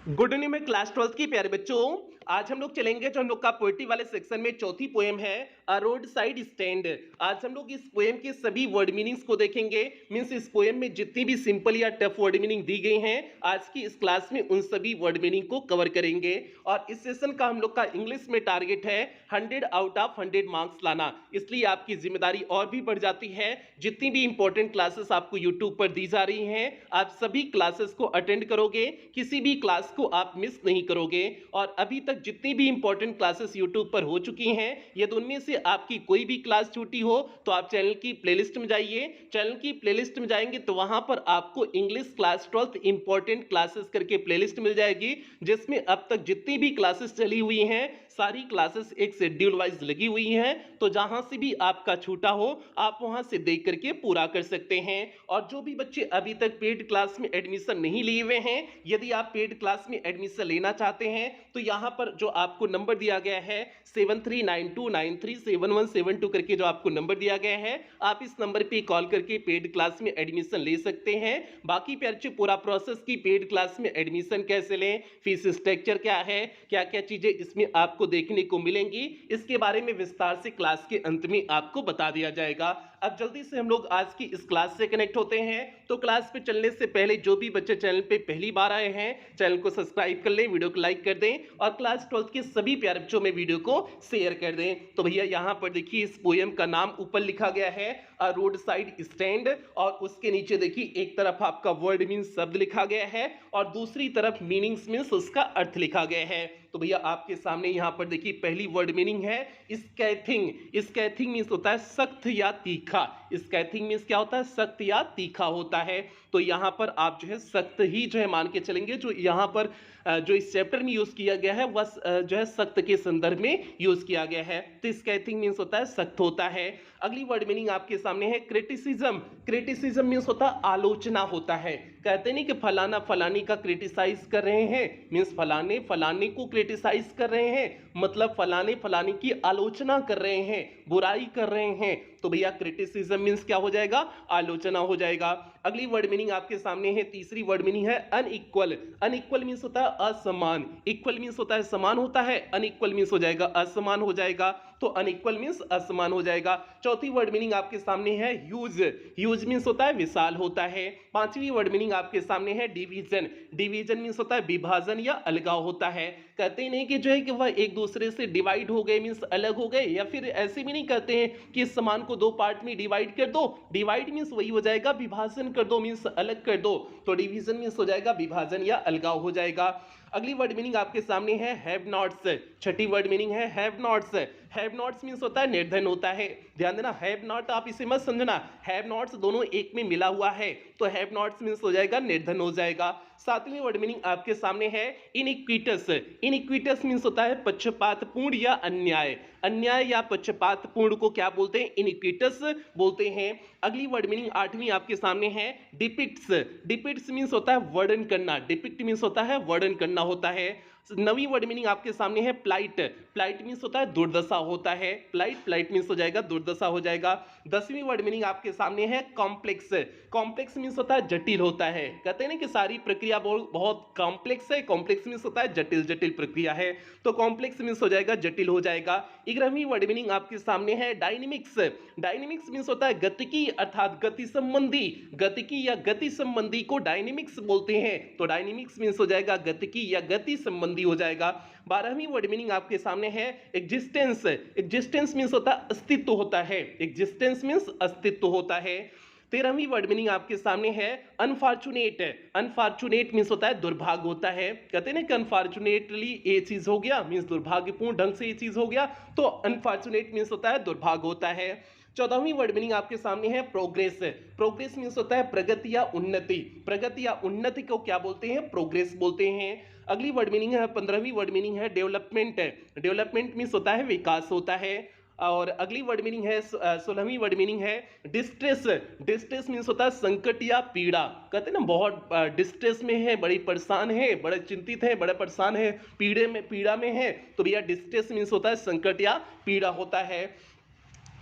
Good evening में class 12th की प्यारे बच्चों। आज हम लोग चलेंगे जो हम लोग का पोएट्री वाले सेक्शन में चौथी पोएम है अ रोड साइड स्टैंड। आज हम लोग इस पोएम के सभी वर्ड मीनिंग्स को देखेंगे। मींस इस पोएम में जितनी भी सिंपल या टफ वर्ड मीनिंग दी गई हैं आज की इस क्लास में उन सभी वर्ड मीनिंग को कवर करेंगे। और इस सेशन का हम लोग का इंग्लिश में टारगेट है 100 आउट ऑफ 100 मार्क्स लाना, इसलिए आपकी जिम्मेदारी और भी बढ़ जाती है। जितनी भी इंपॉर्टेंट क्लासेस आपको यूट्यूब पर दी जा रही हैं आप सभी क्लासेस को अटेंड करोगे, किसी भी क्लास को आप मिस नहीं करोगे। और अभी तक जितनी भी इंपॉर्टेंट क्लासेस यूट्यूब पर हो चुकी हैं यदि उनमें से आपकी कोई भी क्लास छूटी हो तो आप चैनल की प्लेलिस्ट में जाइए। चैनल की प्लेलिस्ट में जाएंगे तो वहां पर आपको English class 12th important classes करके प्लेलिस्ट मिल जाएगी, जिसमें अब तक जितनी भी क्लासेस चली हुई हैं सारी क्लासेस एक शेड्यूल वाइज लगी हुई हैं। तो जहां से भी आपका छूटा हो आप वहां से देख करके पूरा कर सकते हैं। और जो भी बच्चे अभी तक पेड क्लास में एडमिशन नहीं लिए हुए हैं, यदि आप पेड क्लास में एडमिशन लेना चाहते हैं तो यहां पर जो आपको नंबर दिया गया है 7392937172 करके जो आपको नंबर दिया गया है आप इस नंबर पे कॉल करके पेड क्लास में एडमिशन ले सकते हैं। बाकी पे पूरा प्रोसेस की पेड क्लास में एडमिशन कैसे लें, फीस स्ट्रक्चर क्या है, क्या क्या चीजें इसमें आपको देखने को मिलेंगी, इसके बारे में विस्तार से क्लास के अंत में आपको बता दिया जाएगा। अब जल्दी से हम लोग आज की इस क्लास से कनेक्ट होते हैं। तो क्लास पे चलने से पहले जो भी बच्चे चैनल पे पहली बार आए हैं चैनल को सब्सक्राइब कर लें, वीडियो को लाइक कर दें और क्लास 12th के सभी प्यारे बच्चों में वीडियो को शेयर कर दें। तो भैया यहाँ पर देखिए इस पोएम का नाम ऊपर लिखा गया है अ रोड साइड स्टैंड, और उसके नीचे देखिए एक तरफ आपका वर्ड मीन्स शब्द लिखा गया है और दूसरी तरफ मीनिंग्स मीन्स उसका अर्थ लिखा गया है। तो भैया आपके सामने यहां पर देखिए पहली वर्ड मीनिंग है स्कैथिंग। स्कैथिंग मीन्स होता है सख्त या तीखा। स्कैथिंग मीन्स क्या होता है, सख्त या तीखा होता है। तो यहां पर आप जो है सख्त ही जो है मान के चलेंगे। जो यहां पर जो इस चैप्टर में यूज किया गया है वह जो है सख्त के संदर्भ में यूज किया गया है। तो स्कैथिंग मीन्स होता है सख्त होता है। अगली वर्ड मीनिंग आपके सामने है क्रिटिसिज्म। क्रिटिसिज्म मीन्स होता है आलोचना होता है। कहते नहीं कि फलाना फलानी का क्रिटिसाइज कर रहे हैं, मीन्स फलाने फलाने को क्रिटिसाइज कर रहे हैं, मतलब फलाने फलाने की आलोचना कर रहे हैं, बुराई कर रहे हैं। तो भैया क्रिटिसिज्म मीन्स क्या हो जाएगा, आलोचना हो जाएगा। अगली वर्ड मीनिंग आपके सामने है, तीसरी वर्ड मीनिंग है अनइक्वल। अनइक्वल मीन्स होता है असमान। इक्वल मीन्स होता है समान होता है, अनइक्वल मीन्स हो जाएगा असमान हो जाएगा। तो अनइक्वल मीन्स असमान हो जाएगा। चौथी वर्ड मीनिंग आपके सामने है ह्यूज। ह्यूज मीन्स होता है विशाल होता है। पांचवी वर्ड मीनिंग आपके सामने है डिवीजन। डिवीजन मीन्स होता है विभाजन या अलगाव होता है। कहते ही नहीं कि जो है कि वह एक दूसरे से डिवाइड हो गए मीन्स अलग हो गए, या फिर ऐसे भी नहीं कहते हैं कि इस सामान को दो पार्ट में डिवाइड कर दो। डिवाइड मीन्स वही हो जाएगा विभाजन कर दो मीन्स अलग कर दो। तो डिवीजन मीन्स हो जाएगा विभाजन या अलगाव हो जाएगा। अगली वर्ड मीनिंग आपके सामने है have nots. Chhathi word meaning है have nots. Have nots means होता है निर्धन होता है। ध्यान देना, हैव नॉट आप इसे मत समझना, हैव नॉट्स दोनों एक में मिला हुआ है। तो हैव नॉट्स मीन्स हो जाएगा निर्धन हो जाएगा। सातवीं वर्ड मीनिंग आपके सामने है इनइक्विटस। इनइक्विटस मीन्स होता है पक्षपातपूर्ण या अन्याय। अन्याय या पक्षपातपूर्ण को क्या बोलते हैं, इनइक्विटस बोलते हैं। अगली वर्ड मीनिंग आठवीं आपके सामने है डिपिक्ट्स। डिपिक्ट्स मीन्स होता है वर्णन करना। डिपिक्ट मीन्स होता है वर्णन करना होता है। नवीं वर्ड मीनिंग आपके सामने है प्लाइट। प्लाइट मीन्स होता है दुर्दशा होता है। प्लाइट मीन्स हो जाएगा दुर्दशा हो जाएगा। 10वीं वर्ड मीनिंग आपके सामने है कॉम्प्लेक्स। कॉम्प्लेक्स मीन्स होता है जटिल होता है। कहते हैं ना कि सारी प्रक्रिया बहुत कॉम्प्लेक्स है। कॉम्प्लेक्स मीन्स होता है जटिल, जटिल प्रक्रिया है। तो कॉम्प्लेक्स मीन्स हो जाएगा जटिल हो जाएगा। 11वीं वर्ड मीनिंग आपके सामने है डायनेमिक्स। डायनेमिक्स मीन्स होता है गतिकी अर्थात गति संबंधी। गतिकी या गति संबंधी को डायनेमिक्स बोलते हैं। तो डायनेमिक्स मीन्स हो जाएगा गतिकी या गति संबंधी हो जाएगा। 12वीं वर्ड मीनिंग आपके सामने है एग्जिस्टेंस। एग्जिस्टेंस मीन्स होता है अस्तित्व होता है। एग्जिस्टेंस मीन्स अस्तित्व होता है। 13वीं वर्ड मीनिंग आपके सामने है अनफॉर्चुनेट। अनफॉर्चुनेट मीन्स होता है दुर्भाग्य होता है। कहते हैं ना कि अनफॉर्चुनेटली ये चीज हो गया मीन्स दुर्भाग्यपूर्ण ढंग से ये चीज हो गया, तो अनफॉर्चुनेट मीन्स होता है दुर्भाग्य होता है। 14वीं वर्ड मीनिंग आपके सामने है प्रोग्रेस। प्रोग्रेस मीन्स होता है प्रगति या उन्नति। प्रगति या उन्नति को क्या बोलते हैं, प्रोग्रेस बोलते हैं। अगली वर्ड मीनिंग है 15वीं वर्ड मीनिंग है डेवलपमेंट। डेवलपमेंट मीन्स होता है विकास होता है। और अगली वर्ड मीनिंग है 16वीं वर्ड मीनिंग है डिस्ट्रेस। डिस्ट्रेस मीन्स होता है संकट या पीड़ा। कहते हैं ना बहुत डिस्ट्रेस में है, बड़ी परेशान है, बड़े चिंतित है, बड़े परेशान है, पीड़ा में है। तो भैया डिस्ट्रेस मीन्स होता है संकट या पीड़ा होता है।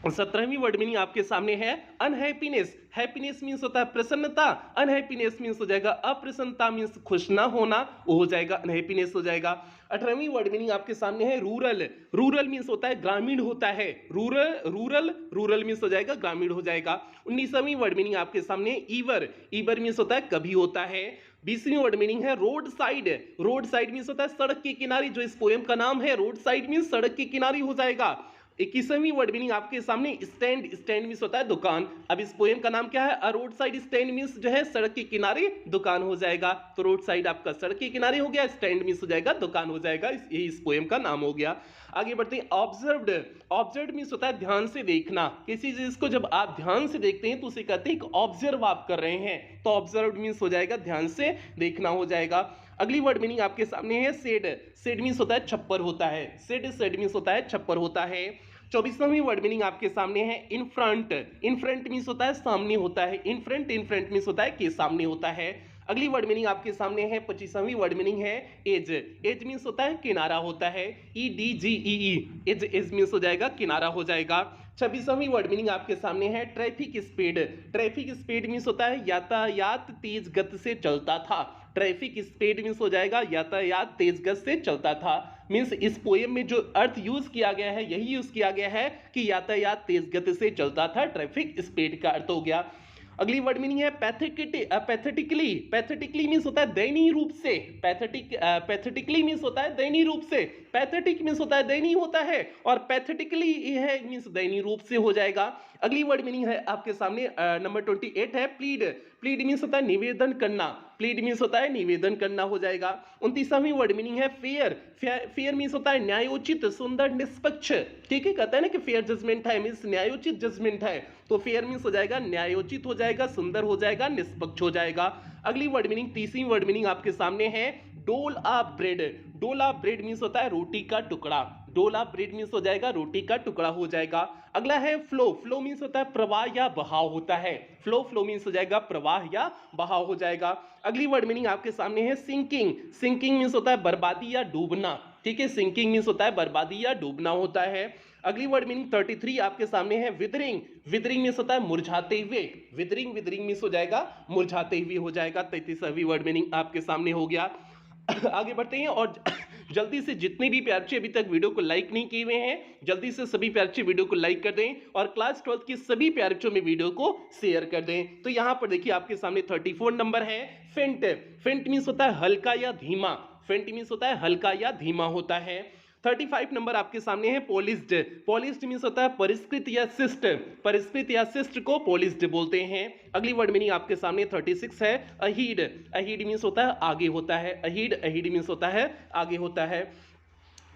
17वीं वर्ड मीनिंग आपके सामने है अनहैप्पीनेस। हैप्पीनेस मीन्स होता है प्रसन्नता, अनहैप्पीनेस मीन्स हो जाएगा अप्रसन्नता, मीन्स खुश ना होना, वो हो जाएगा अनहैप्पीनेस हो जाएगा। 18वीं वर्ड मीनिंग आपके सामने है रूरल। रूरल मीन्स होता है ग्रामीण होता है, रूरल रूरल रूरल मीन्स हो जाएगा ग्रामीण हो जाएगा। 19वीं वर्ड मीनिंग आपके सामने ईवर। ईवर मीन्स होता है कभी होता है। 20वीं वर्ड मीनिंग है road side. Road side means होता है सड़क के किनारे, जो इस पोएम का नाम है रोड साइड मीन्स सड़क के किनारे हो जाएगा। 21वीं वर्ड मीनिंग आपके सामने स्टैंड। स्टैंड मीन्स होता है दुकान। अब इस पोएम का नाम क्या है? अ रोड साइड स्टैंड मीन्स जो है सड़क के किनारे दुकान हो जाएगा। तो रोड साइड आपका सड़क के किनारे हो गया, स्टैंड मीन्स हो जाएगा दुकान हो जाएगा। यही इस पोएम का नाम हो गया। आगे बढ़ते हैं ऑब्जर्व्ड। ऑब्जर्व्ड मीन्स होता है ध्यान से देखना। किसी चीज को जब आप ध्यान से देखते हैं तो उसे कहते हैं कि ऑब्जर्व आप कर रहे हैं। तो ऑब्जर्व्ड मीन्स हो जाएगा ध्यान से देखना हो जाएगा। अगली वर्ड मीनिंग आपके सामने है सेड। सेड मीन्स होता है छप्पर होता है। सेड सेड मीन्स होता है छप्पर होता है। 24वीं वर्ड मीनिंग आपके सामने है in front. In front means होता है सामने होता है। इन फ्रंट मीन्स होता है कि सामने होता है। अगली वर्ड मीनिंग आपके सामने है 25वीं वर्ड मीनिंग है एज। एज मीन्स होता है किनारा होता है। EDGEE as. एज मीन्स हो जाएगा किनारा हो जाएगा। 26वीं वर्ड मीनिंग आपके सामने है traffic speed. Traffic speed means होता है यातायात तेज गति से चलता था। ट्रैफिक स्पीड मीन्स हो जाएगा यातायात तेज गति से चलता था। मीन्स इस पोएम में जो अर्थ यूज किया गया है यही यूज किया गया है कि यातायात तेज गति से चलता था, ट्रैफिक स्पीड का अर्थ हो गया। अगली वर्ड मीनिंग है पैथेटिकली। पैथेटिकली मीन्स होता है दयनीय रूप से। पैथेटिकली मीन्स होता है दयनीय रूप से। पैथेटिक मीन्स होता है दयनीय होता है, और पैथेटिकली है मीन्स दयनीय रूप से हो जाएगा। अगली वर्ड मीनिंग है आपके सामने नंबर 28 है प्लीड। प्लीड मीन्स होता है निवेदन करना। प्लीड मीन्स होता है निवेदन करना हो जाएगा। 29वीं वर्ड मीनिंग है फेयर। फेयर मीन्स होता है न्यायोचित, सुंदर, निष्पक्ष। ठीक है, कहता है ना कि फेयर जजमेंट है मीन्स न्यायोचित जजमेंट है। तो फेयर मीन्स हो जाएगा न्यायोचित हो जाएगा, सुंदर हो जाएगा, निष्पक्ष हो जाएगा। अगली वर्ड मीनिंग 30वीं वर्ड मीनिंग आपके सामने है डोल ऑफ ब्रेड। डोल ऑफ ब्रेड मीन्स होता है रोटी का टुकड़ा। डोल ऑफ ब्रेड मीन्स हो जाएगा रोटी का टुकड़ा हो जाएगा। अगला है फ्लो। फ्लो मीन्स होता है प्रवाह या बहाव होता है। फ्लो मीन्स हो जाएगा प्रवाह या बहाव हो जाएगा। अगली वर्ड मीनिंग आपके सामने है सिंकिंग। सिंकिंग मीन्स होता है बर्बादी या डूबना। ठीक है, सिंकिंग मीन्स होता है बर्बादी या डूबना होता है। अगली वर्ड मीनिंग 33 आपके सामने है विदरिंग। विदरिंग मीन्स होता है मुरझाते हुए। विदरिंग मीन्स हो जाएगा मुरझाते हुए हो जाएगा। 33वीं वर्ड मीनिंग आपके सामने हो गया। आगे बढ़ते हैं और जल्दी से जितने भी प्यार अभी तक वीडियो को लाइक नहीं किए हुए हैं जल्दी से सभी प्यार वीडियो को लाइक कर दें और क्लास 12 की सभी प्यार में वीडियो को शेयर कर दें। तो यहां पर देखिए आपके सामने 34 नंबर है फेंट। फेंट मीन्स होता है हल्का या धीमा। फेंट मीन्स होता है हल्का या धीमा होता है। 35 नंबर आपके सामने है पॉलिश्ड। पॉलिश्ड मीन्स होता है परिष्कृत या शिष्ट। परिष्कृत या शिष्ट को पॉलिश्ड बोलते हैं। अगली वर्ड मीनिंग आपके सामने 36 है अहीड। अहीड मीन्स होता है आगे होता है। अहीड मीन्स होता है आगे होता है।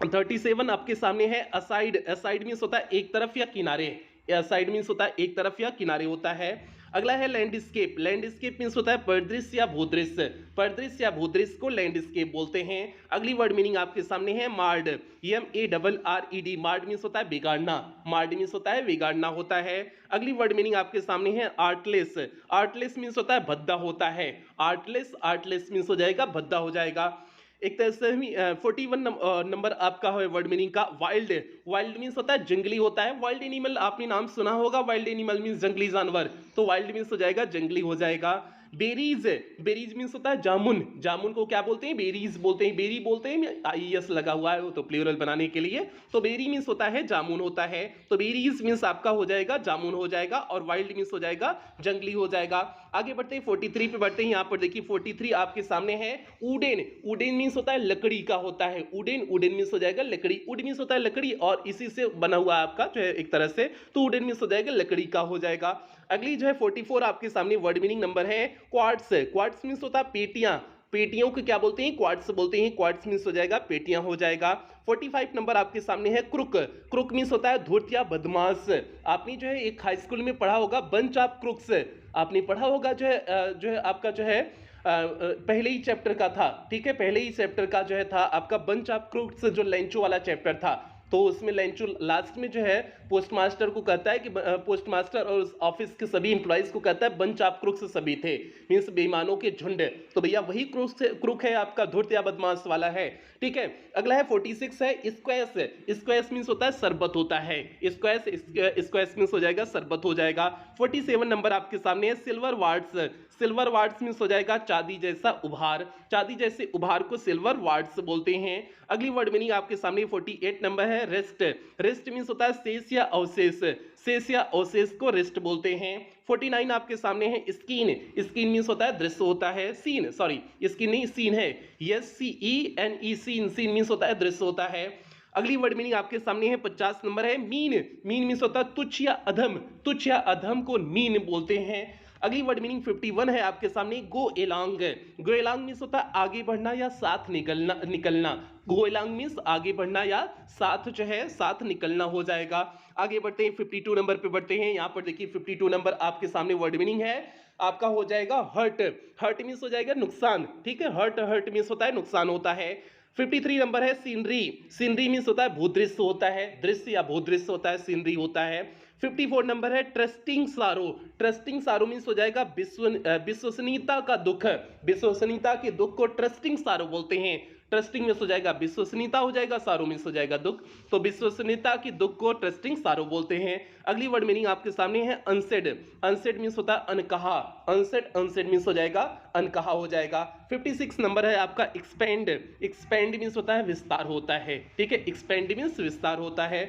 37 आपके सामने है असाइड। असाइड मीन्स होता है एक तरफ या किनारे। असाइड मीन्स होता है एक तरफ या किनारे होता है। अगला है लैंडस्केप। लैंडस्केप मीन्स होता है परिदृश्य या भूदृश्य। परिदृश्य या भूदृश्य को लैंडस्केप बोलते हैं। अगली वर्ड मीनिंग आपके सामने है मार्ड। MARRED। मार्ड मीन्स होता है बिगाड़ना। मार्ड मीन्स होता है बिगाड़ना होता है। अगली वर्ड मीनिंग आपके सामने है आर्टलेस। आर्टलेस मीन्स होता है भद्दा होता है। आर्टलेस मीन्स हो जाएगा भद्दा हो जाएगा। एक तरह से 41 नंबर आपका है वर्ड मीनिंग का वाइल्ड। वाइल्ड मीन्स होता है जंगली होता है। वाइल्ड एनिमल आपने नाम सुना होगा, वाइल्ड एनिमल मीन्स जंगली जानवर। तो वाइल्ड मीन्स हो जाएगा जंगली हो जाएगा। बेरीज। बेरीज मीन्स होता है जामुन। जामुन को क्या बोलते हैं? बेरीज बोलते हैं। बेरी बोलते हैं, IES लगा हुआ है तो प्लूरल बनाने के लिए। तो बेरी मीन्स होता है जामुन होता है। तो बेरीज मीन्स आपका हो जाएगा जामुन हो जाएगा, और वाइल्ड मीन्स हो जाएगा जंगली हो जाएगा। आगे बढ़ते हैं 43 पे बढ़ते हैं। यहाँ पर देखिए 43 आपके सामने है उडेन। उडेन मीन्स होता है लकड़ी का होता है। उडेन मीन्स हो जाएगा लकड़ी। उड मीन्स होता है लकड़ी और इसी से बना हुआ आपका जो है एक तरह से, तो उडेन मीन्स हो जाएगा लकड़ी का हो जाएगा। अगली जो है 44 आपके सामने वर्ड मीनिंग नंबर है क्वार्ट्स। क्वार्ट्स मीन्स होता है पेटियां। पेटियों को क्या बोलते हैं? क्वार्ट्स बोलते हैं। क्वार्ट्स मीन्स हो जाएगा पेटियां हो जाएगा। 45 नंबर आपके सामने है क्रुक। क्रुक मीन्स होता है धूर्त या बदमाश। आपने जो है एक हाई स्कूल में पढ़ा होगा बंच ऑफ क्रुक्स। आपने पढ़ा होगा जो है आपका जो है पहले ही चैप्टर का था। ठीक है, पहले ही चैप्टर का जो है था आपका बंच ऑफ क्रुक्स, जो लेंचो वाला चैप्टर था। तो उसमें लेंचो लास्ट में जो है पोस्ट मास्टर को कहता है कि पोस्ट मास्टर और उस ऑफिस के सभी इंप्लॉइज को कहता है बंच ऑफ क्रुक्स सभी थे, मीन्स बेईमानों के झुंड। तो भैया वही क्रुक है आपका, धूर्त या बदमाश वाला है। ठीक है, अगला है 46 है स्क्वैश। स्क्वैश मीन्स होता है शरबत होता है, स्क्वैश मीन्स हो जाएगा शरबत हो जाएगा। 47 नंबर आपके सामने है silver words. Silver words means हो जाएगा चांदी जैसा उभार, चांदी जैसे उभार को सिल्वर वार्ड्स बोलते हैं। अगली वर्ड मीनिंग आपके सामने 48 नंबर है रेस्ट। रेस्ट मीन्स होता है शेष या अवशेष, शेष या अवशेष को रेस्ट बोलते हैं। 49 आपके सामने है स्कीन। स्कीन मीन्स होता है दृश्य होता है, सीन सॉरी स्कीन नहीं सीन है, SCENE सीन, सीन मीन्स होता है दृश्य होता है। अगली वर्ड मीनिंग आपके सामने है 50 नंबर है मीन। मीन मीन्स होता है तुच्छ या अधम, तुच्छ या अधम को मीन बोलते हैं। अगली वर्ड मीनिंग 51 है आपके सामने गो एलॉन्ग। गो एलॉन्ग मीन्स होता है आगे बढ़ना या साथ निकलना। गो एलॉन्ग मीन्स आगे बढ़ना या साथ जो है साथ निकलना हो जाएगा। आगे बढ़ते हैं 52 नंबर पे बढ़ते हैं। यहाँ पर देखिए 52 नंबर आपके सामने वर्ड मीनिंग है आपका हो जाएगा हर्ट। हर्ट मीन्स हो जाएगा नुकसान। ठीक है, हर्ट मीन्स होता है नुकसान होता है। 53 नंबर है सीनरी। सीनरी मीन्स होता है भूदृश्य होता है, दृश्य या भूदृश्य होता है, सीनरी होता है। 54 नंबर है ट्रस्टिंग सारो। ट्रस्टिंग सारो मीन्स हो जाएगा विश्वसनीयता का दुख। विश्वसनीयता के दुख को ट्रस्टिंग सारो बोलते हैं। ट्रस्टिंग मीन्स हो जाएगा विश्वसनीयता हो जाएगा, सारो मीन्स हो जाएगा दुख, तो विश्वसनीयता की दुख को ट्रस्टिंग सारो बोलते हैं। अगली वर्ड मीनिंग आपके सामने है अनसेड। अनसेड मीन्स होता है अनकहा। अनसेड मीन्स हो जाएगा अनकहा हो जाएगा। 56 नंबर है आपका एक्सपेंड। एक्सपेंड मीन्स होता है विस्तार होता है। ठीक है, एक्सपेंड मीन्स विस्तार होता है।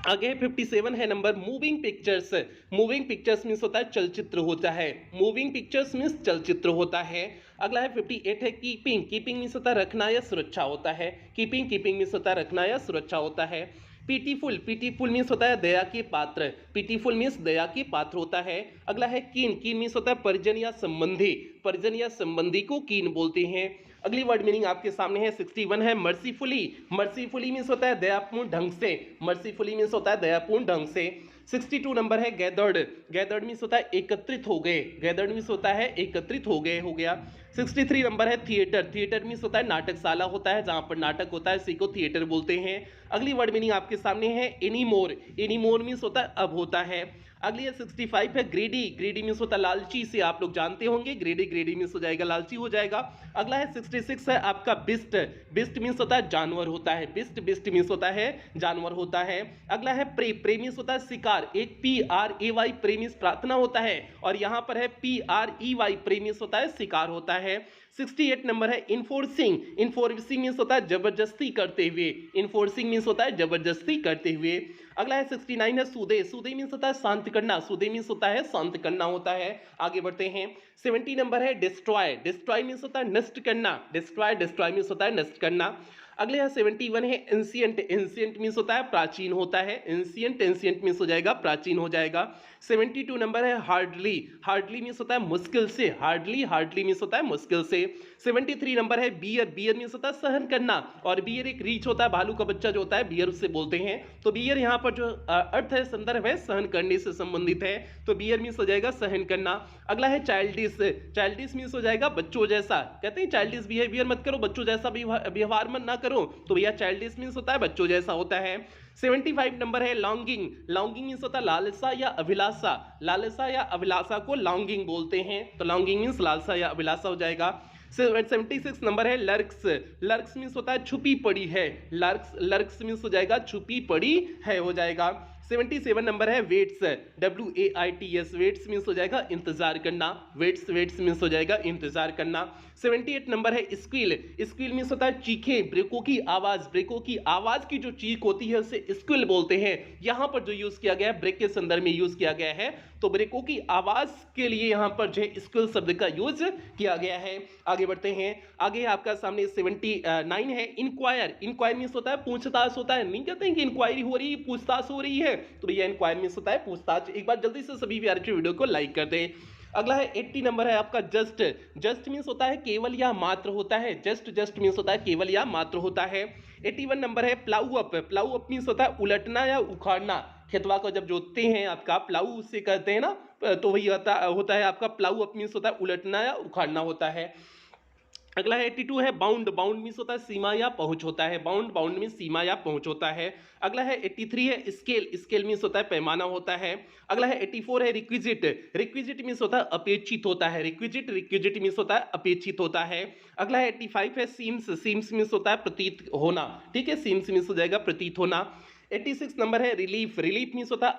आगे 57 है number moving pictures. Moving pictures means होता है चलचित्र होता है। मूविंग पिक्चर्स मीन्स चलचित्र होता है। अगला है 58 है कीपिंग। कीपिंग मीन्स होता है रखना या सुरक्षा होता है। कीपिंग मीन्स होता है रखना या सुरक्षा होता है। पीटीफुल मीन्स होता है दया के पात्र। पीटीफुल मीन्स दया के पात्र होता है। अगला है कीन मीन्स होता है परिजन या संबंधी। परिजन या संबंधी को कीन बोलते हैं। अगली वर्ड मीनिंग आपके सामने है 61 है मर्सीफुली। मर्सीफुली मीन्स होता है दयापूर्ण ढंग से। मर्सीफुली मीन्स होता है दयापूर्ण ढंग से। 62 नंबर है गैदर्ड। गैदर्ड मीन्स होता है एकत्रित हो गए। गैदर्ड मीन्स होता है एकत्रित हो गए, हो गया। 63 नंबर है थिएटर। थिएटर मीन्स होता है नाटकशाला होता है, जहां पर नाटक होता है इसी को थिएटर बोलते हैं। अगली वर्ड मीनिंग आपके सामने है एनीमोर। एनीमोर मीन्स होता है अब होता है। अगली है 65 है ग्रीडी। ग्रीडी मीन्स होता है लालची, से आप लोग जानते होंगे। ग्रीडी मीन्स हो जाएगा लालची हो जाएगा। अगला है 66 है आपका बिस्ट। बिस्ट मीन्स होता है जानवर होता है। बिस्ट मीन्स होता है जानवर होता है। अगला है प्रे मीन्स होता है शिकार। एक PRAY प्रे मीन्स प्रार्थना होता है, और यहाँ पर है PREY प्रे मीन्स होता है शिकार होता है। 68 नंबर है इन्फोर्सिंग। इन्फोर्सिंग मीन्स होता है जबरदस्ती करते हुए। इन्फोर्सिंग मीन्स होता है जबरदस्ती करते हुए। अगला है 69 है सूदे। सूदे मीन्स होता है शांत करना। सूदे मीन्स होता है शांत करना होता है। आगे बढ़ते हैं 70 नंबर है डिस्ट्रॉय। डिस्ट्रॉय मीन्स होता है नष्ट करना। डिस्ट्रॉय मीन्स होता है नष्ट करना। अगले है 71 है एंशियंट। एंशियंट मीन्स होता है प्राचीन होता है। एंशियंट मीन्स हो जाएगा प्राचीन हो जाएगा। 72 नंबर है हार्डली। हार्डली मीन्स होता है मुश्किल से। हार्डली मीन्स होता है मुश्किल से। 73 नंबर है बियर। बियर मीन्स होता है सहन करना, और बियर एक रीछ होता है, भालू का बच्चा जो होता है बियर उससे बोलते हैं। तो बियर यहाँ पर जो अर्थ है संदर्भ है सहन करने से संबंधित है, तो बियर मीन्स हो जाएगा सहन करना। अगला है चाइल्डिश। चाइल्डिश मीन्स हो जाएगा बच्चों जैसा। कहते हैं चाइल्डिश बिहेवियर मत करो, बच्चों जैसा व्यवहार मत ना करो, तो भैया चाइल्डिश मीन्स होता है बच्चों जैसा होता है। 75 नंबर है लॉन्गिंग। लॉन्गिंग मीन्स होता है लालसा या अभिलाषा। लालसा या अभिलाषा को लॉन्गिंग बोलते हैं, तो लॉन्गिंग मीन्स लालसा या अभिलाषा हो जाएगा। 76 नंबर है लर्क्स। लर्क्स मीन्स होता है छुपी पड़ी है। लर्क्स मीन्स हो जाएगा छुपी पड़ी है हो जाएगा। 77 नंबर है वेट्स। WAITS। वेट्स मीन्स हो जाएगा इंतजार करना। वेट्स मीन्स हो जाएगा इंतजार करना। 78 नंबर है स्क्वील। स्क्वील मीन्स होता है चीखे, ब्रेकों की आवाज। ब्रेकों की आवाज की जो चीख होती है उसे स्क्वील बोलते हैं। यहां पर जो यूज किया गया है ब्रेक के संदर्भ में यूज किया गया है, तो ब्रेकों की आवाज के लिए यहां पर जो है स्क्वील शब्द का यूज किया गया है। आगे बढ़ते हैं, आगे आपका सामने 79 है इंक्वायर। इंक्वायर मीन्स होता है पूछताछ होता है। नहीं कहते हैं कि इंक्वायरी हो रही है, पूछताछ हो रही है, तो भैया इंक्वायर मीन्स होता है पूछताछ। एक बार जल्दी से सभी विद्यार्थी वीडियो को लाइक कर दें। अगला है 80 नंबर है आपका जस्ट। जस्ट मीन्स होता है केवल या मात्र होता है। जस्ट मीन्स होता है केवल या मात्र होता है। 81 नंबर है plough up. Plough up means होता है उलटना या उखाड़ना। खेतवा को जब जोतते हैं आपका प्लाऊ उससे कहते हैं ना, तो वही होता है आपका प्लाऊ अप मीन्स होता है उलटना या उखाड़ना होता है। अगला है 82 है बाउंड। बाउंड मीन्स होता है सीमा या पहुंच होता है। बाउंड बाउंड मीन्स सीमा या पहुंच होता है। अगला है 83 है स्केल। स्केल मीन्स होता है पैमाना होता है। अगला है 84 है रिक्विजिट। रिक्विजिट मीन्स होता है अपेक्षित होता है। रिक्विजिट रिक्विजिट मीन्स होता है अपेक्षित होता है। अगला है 85 है सीम्स। सीम्स मीन्स होता है प्रतीत होना। ठीक है, सीम्स मीन्स हो जाएगा प्रतीत होना। 86 नंबर है रिलीफ। रिलीफ मीन्स होता है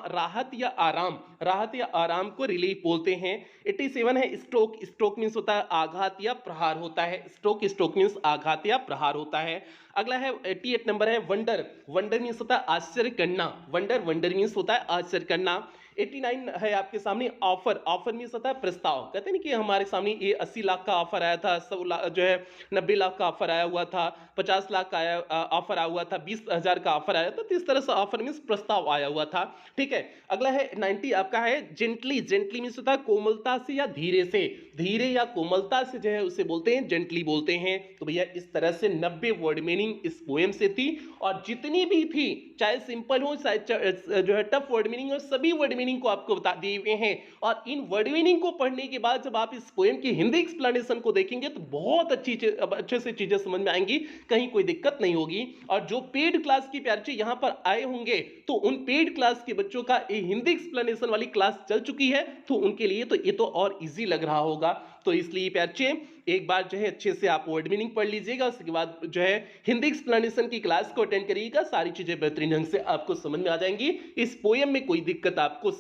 राहत या आराम। राहत या आराम को रिलीफ बोलते हैं। 87 है स्ट्रोक। स्ट्रोक मीन्स होता है आघात या प्रहार होता है। स्ट्रोक स्ट्रोक मीन्स आघात या प्रहार होता है। अगला है 88 नंबर है वंडर। वंडर मीन्स होता है आश्चर्य करना। वंडर वंडर मीन्स होता है आश्चर्य करना। 89 है आपके सामने ऑफर। ऑफर मीन्स होता है प्रस्ताव। कहते हैं ना कि हमारे सामने ये 80 लाख का ऑफर आया था, 100 लाख जो है 90 लाख का ऑफर आया हुआ था, 50 लाख का ऑफर आया हुआ था, 20,000 का ऑफर आया था। तो इस तरह से ऑफर मीन्स प्रस्ताव आया हुआ था। ठीक है, अगला है 90 आपका है जेंटली। जेंटली मीन्स होता है कोमलता से या धीरे से। धीरे या कोमलता से जो है उसे बोलते हैं जेंटली बोलते हैं। तो भैया इस तरह से 90 वर्ड मीनिंग इस पोएम से थी, और जितनी भी थी चाहे सिंपल हो चाहे जो है टफ वर्ड मीनिंग हो, सभी वर्ड मीनिंग को आपको बता दिए हुए हैं। और इन वर्ड मीनिंग को पढ़ने के बाद जब आप इस पोएम की हिंदी एक्सप्लेनेशन को देखेंगे तो बहुत अच्छे से चीजें समझ में आएंगी, कहीं कोई दिक्कत नहीं होगी। और जो पेड क्लास की प्यारे यहां पर आए होंगे तो उन पेड क्लास के बच्चों का ये हिंदी एक्सप्लेनेशन वाली क्लास चल चुकी है, तो उनके लिए तो ये तो और इजी लग रहा होगा। तो इसलिए प्यारे एक बार जो है अच्छे से आप वर्ड मीनिंग पढ़ लीजिएगा, उसके बाद जो है हिंदी एक्सप्लेनेशन की क्लास को अटेंड करिएगा, सारी चीजें बेहतरीन ढंग से आपको समझ में आ जाएंगी। इस पोएम में कोई दिक्कत आपको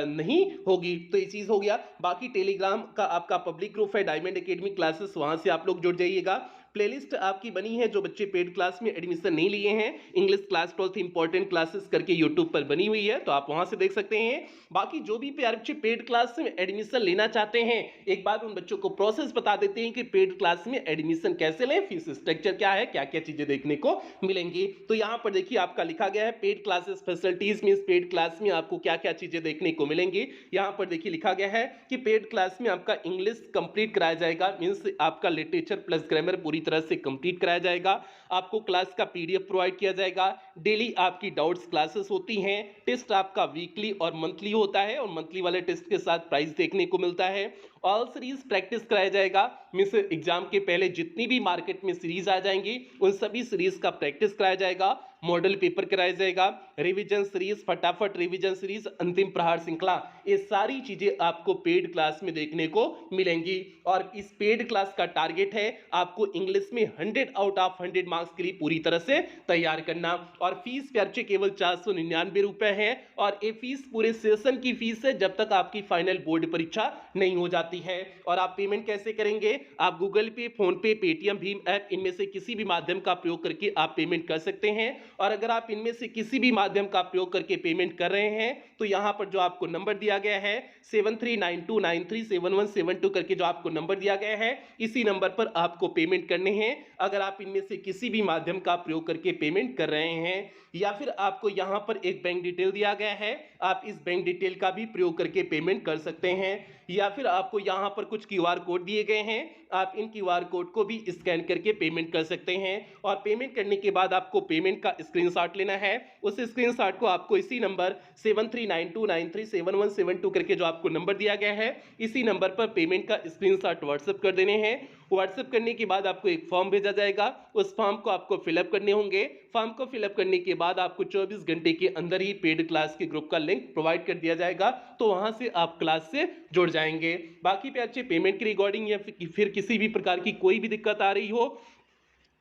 नहीं होगी। तो ये चीज हो गया। बाकी टेलीग्राम का आपका पब्लिक ग्रुप है डायमंड एकेडमी क्लासेस, वहां से आप लोग जुड़ जाइएगा। प्लेलिस्ट आपकी बनी है, जो बच्चे पेड क्लास में एडमिशन नहीं लिए हैं, इंग्लिश क्लास 12 इंपॉर्टेंट क्लासेस करके यूट्यूब पर बनी हुई है, तो आप वहां से देख सकते हैं। बाकी जो भी प्यारे बच्चे पेड क्लास में एडमिशन लेना चाहते हैं, एक बार उन बच्चों को प्रोसेस बता देते हैं कि पेड क्लास में एडमिशन कैसे लें, फीस स्ट्रक्चर क्या है, क्या क्या चीजें देखने को मिलेंगी। तो यहाँ पर देखिए आपका लिखा गया है paid classes facilities means paid class में आपको क्या क्या चीजें देखने को मिलेंगी। यहाँ पर देखिए लिखा गया है कि पेड क्लास में आपका इंग्लिश कंप्लीट कराया जाएगा, मींस आपका लिटरेचर प्लस ग्रामर पूरी तरह से कंप्लीट कराया जाएगा। आपको क्लास का पीडीएफ प्रोवाइड किया जाएगा। डेली आपकी डाउट्स क्लासेस होती हैं। टेस्ट आपका वीकली और मंथली होता है, और मंथली वाले टेस्ट के साथ प्राइज देखने को मिलता है। ऑल सीरीज प्रैक्टिस कराया जाएगा, मींस एग्जाम के पहले जितनी भी मार्केट में सीरीज आ जाएंगी उन सभी सीरीज का प्रैक्टिस कराया जाएगा। मॉडल पेपर कराया जाएगा, रिवीजन सीरीज, फटाफट रिवीजन सीरीज, अंतिम प्रहार श्रृंखला, ये सारी चीजें आपको पेड क्लास में देखने को मिलेंगी। और इस पेड क्लास का टारगेट है आपको इंग्लिश में 100 आउट ऑफ 100 मार्क्स के लिए पूरी तरह से तैयार करना। और फीस प्यारे केवल 499 रुपए है, और ये फीस पूरे सेशन की फीस है जब तक आपकी फाइनल बोर्ड परीक्षा नहीं हो जाती है। और आप पेमेंट कैसे करेंगे, आप गूगल पे, फोन पे, पेटीएम, भीम ऐप, इनमें से किसी भी माध्यम का प्रयोग करके आप पेमेंट कर सकते हैं। और अगर आप इनमें से किसी भी माध्यम का प्रयोग करके पेमेंट कर रहे हैं तो यहां पर जो आपको नंबर दिया गया है 7392937172 करके जो आपको नंबर दिया गया है, इसी नंबर पर आपको पेमेंट करने हैं। अगर आप इनमें से किसी भी माध्यम का प्रयोग करके पेमेंट कर रहे हैं, या फिर आपको यहां पर एक बैंक डिटेल दिया गया है, आप इस बैंक डिटेल का भी प्रयोग करके पेमेंट कर सकते हैं। या फिर आपको यहां पर कुछ क्यूआर कोड दिए गए हैं, आप इन क्यूआर कोड को भी स्कैन करके पेमेंट कर सकते हैं। और पेमेंट करने के बाद आपको पेमेंट का स्क्रीनशॉट लेना है। उस स्क्रीनशॉट को आपको इसी नंबर 7392937172 करके जो आपको नंबर दिया गया है, इसी नंबर पर पेमेंट का स्क्रीनशॉट व्हाट्सएप कर देने हैं। व्हाट्सएप करने के बाद आपको एक फॉर्म भेजा जाएगा, उस फॉर्म को आपको फिलअप करने होंगे। फॉर्म को फिलअप करने के बाद आपको 24 घंटे के अंदर ही पेड क्लास के ग्रुप का लिंक प्रोवाइड कर दिया जाएगा, तो वहां से आप क्लास से जुड़ जाएंगे। बाकी प्यारे पेमेंट की रिकॉर्डिंग या फिर किसी भी प्रकार की कोई भी दिक्कत आ रही हो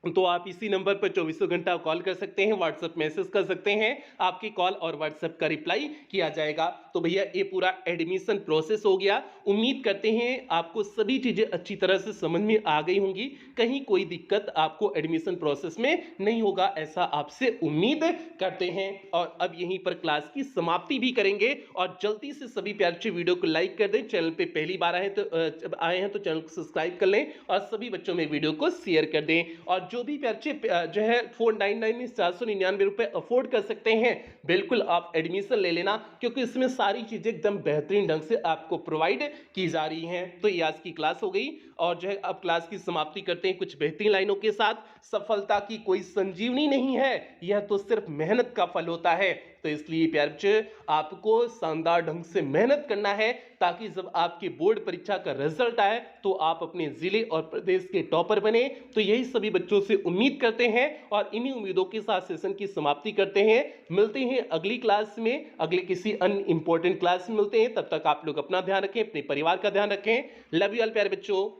तो आप इसी नंबर पर 24 घंटा कॉल कर सकते हैं, व्हाट्सएप मैसेज कर सकते हैं, आपकी कॉल और व्हाट्सएप का रिप्लाई किया जाएगा। तो भैया ये पूरा एडमिशन प्रोसेस हो गया। उम्मीद करते हैं आपको सभी चीजें अच्छी तरह से समझ में आ गई होंगी, कहीं कोई दिक्कत आपको एडमिशन प्रोसेस में नहीं होगा, ऐसा आपसे उम्मीद करते हैं। और अब यहीं पर क्लास की समाप्ति भी करेंगे, और जल्दी से सभी प्यारे वीडियो को लाइक कर दें। चैनल पे पहली बार आए हैं तो चैनल को सब्सक्राइब कर लें, और सभी बच्चों में वीडियो को शेयर कर दें। और जो भी बच्चे जो है 499 में 499 रुपए अफोर्ड कर सकते हैं, बिल्कुल आप एडमिशन ले लेना, क्योंकि इसमें सारी चीजें एकदम बेहतरीन ढंग से आपको प्रोवाइड की जा रही हैं। तो ये आज की क्लास हो गई, और जो है अब क्लास की समाप्ति करते हैं कुछ बेहतरीन लाइनों के साथ। सफलता की कोई संजीवनी नहीं है, यह तो सिर्फ मेहनत का फल होता है। तो इसलिए प्यारे बच्चे आपको शानदार ढंग से मेहनत करना है ताकि जब आपके बोर्ड परीक्षा का रिजल्ट आए तो आप अपने जिले और प्रदेश के टॉपर बने। तो यही सभी बच्चों से उम्मीद करते हैं और इन्हीं उम्मीदों के साथ सेशन की समाप्ति करते हैं। मिलते हैं अगली क्लास में, अगले किसी अन्य इंपॉर्टेंट क्लास में मिलते हैं। तब तक आप लोग अपना ध्यान रखें, अपने परिवार का ध्यान रखें। लव यू ऑल प्यारे बच्चों।